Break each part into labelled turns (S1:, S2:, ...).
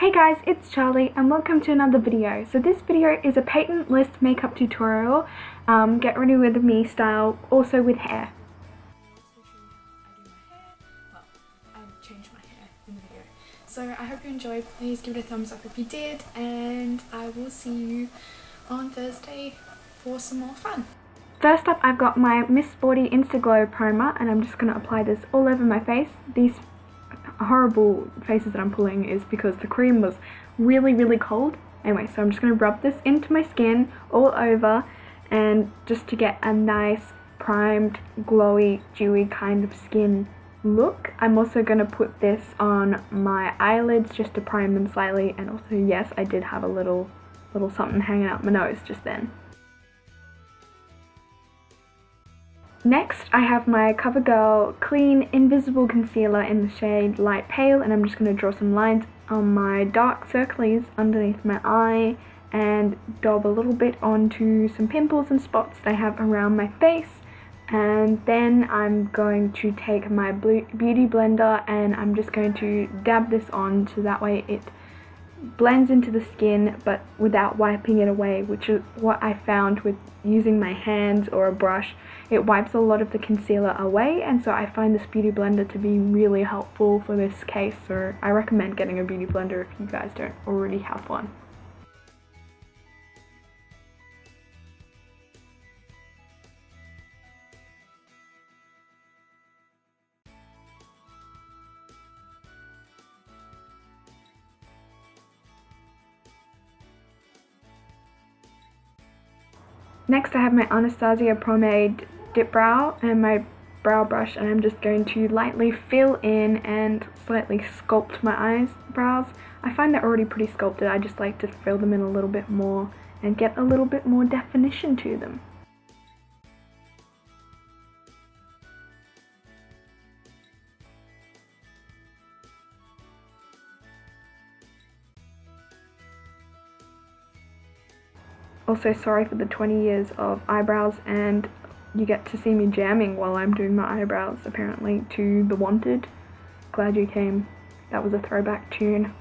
S1: Hey guys, it's Charlie and welcome to another video. So this video is a Peyton list makeup tutorial, get ready with me style, also with hair. I changed my hair in the video. So I hope you enjoyed. Please give it a thumbs up if you did, and I will see you on Thursday for some more fun. First up, I've got my Miss Sporty Insta Glow primer, and I'm just going to apply this all over my face. These horrible faces that I'm pulling is because the cream was really cold. Anyway, so I'm just going to rub this into my skin all over, and just to get a nice primed, glowy, dewy kind of skin look. I'm also going to put this on my eyelids just to prime them slightly, and also yes, I did have a little something hanging out my nose just then. Next, I have my CoverGirl Clean Invisible Concealer in the shade Light Pale, and I'm just going to draw some lines on my dark circles underneath my eye and daub a little bit onto some pimples and spots that I have around my face. And then I'm going to take my beauty blender and I'm just going to dab this on so that way it blends into the skin but without wiping it away, which is what I found with using my hands or a brush. It wipes a lot of the concealer away, and so I find this beauty blender to be really helpful for this case, so I recommend getting a beauty blender if you guys don't already have one. Next, I have my Anastasia Pomade Dip Brow and my brow brush, and I'm just going to lightly fill in and slightly sculpt my eyebrows. I find they're already pretty sculpted. I just like to fill them in a little bit more and get a little bit more definition to them. Also, sorry for the 20 years of eyebrows, and you get to see me jamming while I'm doing my eyebrows, apparently, to The Wanted. Glad You Came. That was a throwback tune.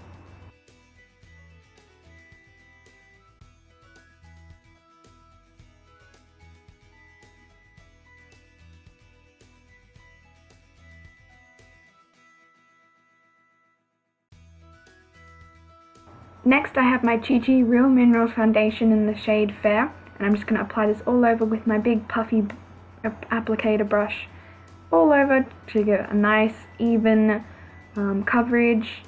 S1: Next, I have my Real Minerals Foundation in the shade Fair, and I'm just going to apply this all over with my big puffy applicator brush all over to get a nice even coverage.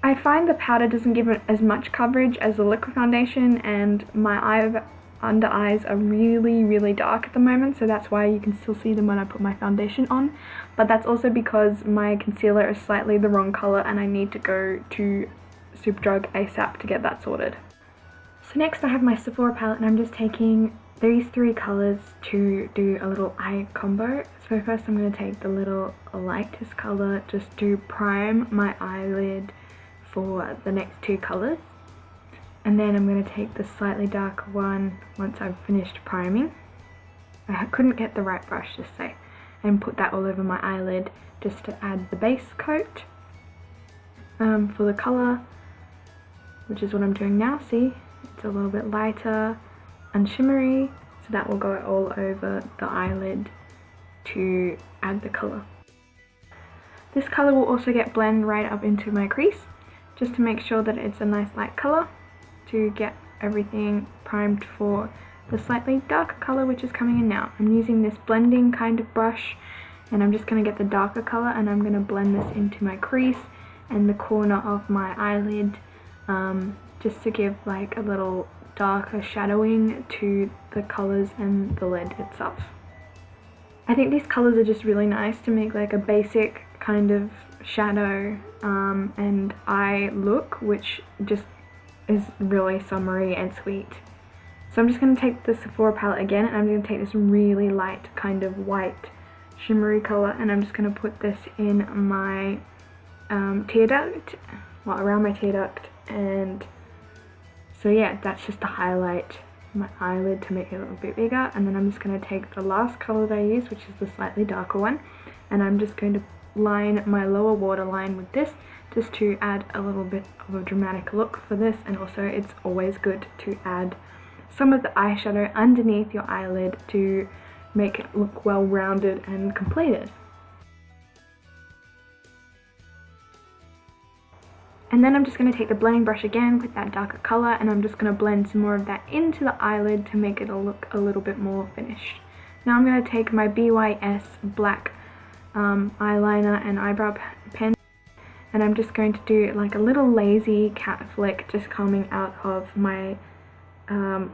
S1: I find the powder doesn't give it as much coverage as the liquid foundation, and my under eyes are really dark at the moment, so that's why you can still see them when I put my foundation on. But that's also because my concealer is slightly the wrong color and I need to go to Superdrug ASAP to get that sorted. So next I have my Sephora palette, and I'm just taking these three colors to do a little eye combo. So first I'm going to take the little lightest color just to prime my eyelid for the next two colors, and then I'm going to take the slightly darker one once I've finished priming. I couldn't get the right brush, just say, and put that all over my eyelid just to add the base coat for the color, which is what I'm doing now. See, it's a little bit lighter and shimmery, so that will go all over the eyelid to add the color. This color will also get blended right up into my crease, just to make sure that it's a nice light color to get everything primed for the slightly darker color which is coming in now. I'm using this blending kind of brush, and I'm just going to get the darker color and I'm going to blend this into my crease and the corner of my eyelid, just to give like a little darker shadowing to the colors and the lid itself. I think these colors are just really nice to make like a basic kind of shadow and eye look, which just is really summery and sweet. So I'm just going to take the Sephora palette again, and I'm going to take this really light kind of white shimmery color, and I'm just going to put this in my tear duct, well, around my tear duct. And so yeah, that's just to highlight my eyelid to make it a little bit bigger. And then I'm just going to take the last color that I used, which is the slightly darker one, and I'm just going to line my lower waterline with this just to add a little bit of a dramatic look for this, and also it's always good to add some of the eyeshadow underneath your eyelid to make it look well rounded and completed. And then I'm just going to take the blending brush again with that darker colour, and I'm just going to blend some more of that into the eyelid to make it look a little bit more finished. Now I'm going to take my BYS black eyeliner and eyebrow pen, and I'm just going to do like a little lazy cat flick just coming out of my the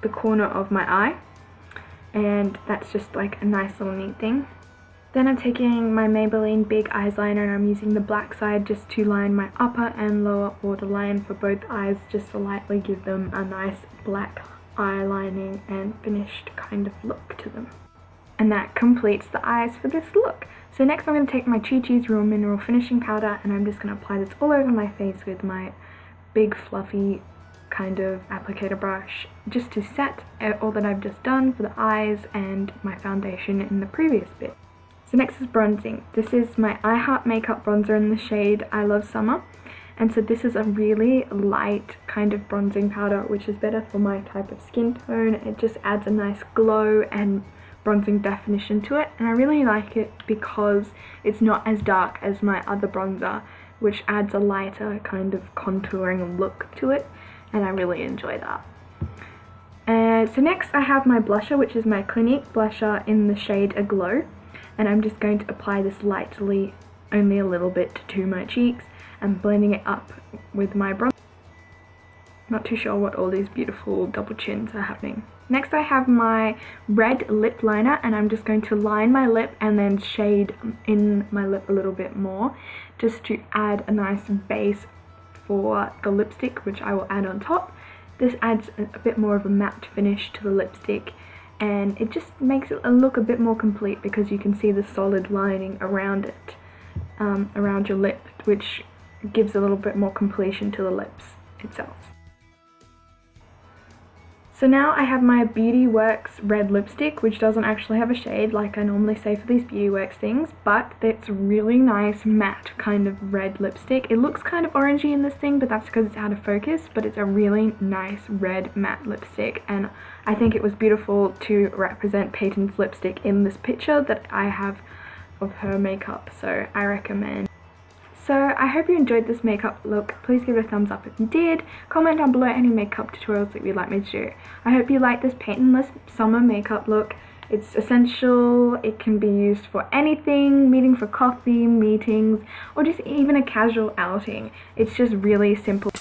S1: corner of my eye, and that's just like a nice little neat thing. Then I'm taking my Maybelline Big Eyes Liner and I'm using the black side just to line my upper and lower waterline for both eyes, just to lightly give them a nice black eyelining and finished kind of look to them. And that completes the eyes for this look. So next I'm going to take my Chi Chi's Real Mineral Finishing Powder, and I'm just going to apply this all over my face with my big fluffy kind of applicator brush, just to set all that I've just done for the eyes and my foundation in the previous bit. So next is bronzing. This is my I Heart Makeup bronzer in the shade I Love Summer, and so this is a really light kind of bronzing powder, which is better for my type of skin tone. It just adds a nice glow and bronzing definition to it, and I really like it because it's not as dark as my other bronzer, which adds a lighter kind of contouring look to it, and I really enjoy that. So next I have my blusher, which is my Clinique blusher in the shade Aglow, and I'm just going to apply this lightly, only a little bit, to my cheeks and blending it up with my bronzer. Not too sure what all these beautiful double chins are happening. Next I have my red lip liner, and I'm just going to line my lip and then shade in my lip a little bit more, just to add a nice base for the lipstick, which I will add on top. This adds a bit more of a matte finish to the lipstick, and it just makes it look a bit more complete because you can see the solid lining around it, around your lip, which gives a little bit more completion to the lips itself. So now I have my Beauty Works red lipstick, which doesn't actually have a shade like I normally say for these Beauty Works things, but it's really nice matte kind of red lipstick. It looks kind of orangey in this thing, but that's because it's out of focus, but it's a really nice red matte lipstick, and I think it was beautiful to represent Peyton's lipstick in this picture that I have of her makeup, so I recommend. So I hope you enjoyed this makeup look. Please give it a thumbs up if you did. Comment down below any makeup tutorials that you'd like me to do. I hope you like this Peytonless summer makeup look. It's essential. It can be used for anything, meeting for coffee, meetings, or just even a casual outing. It's just really simple.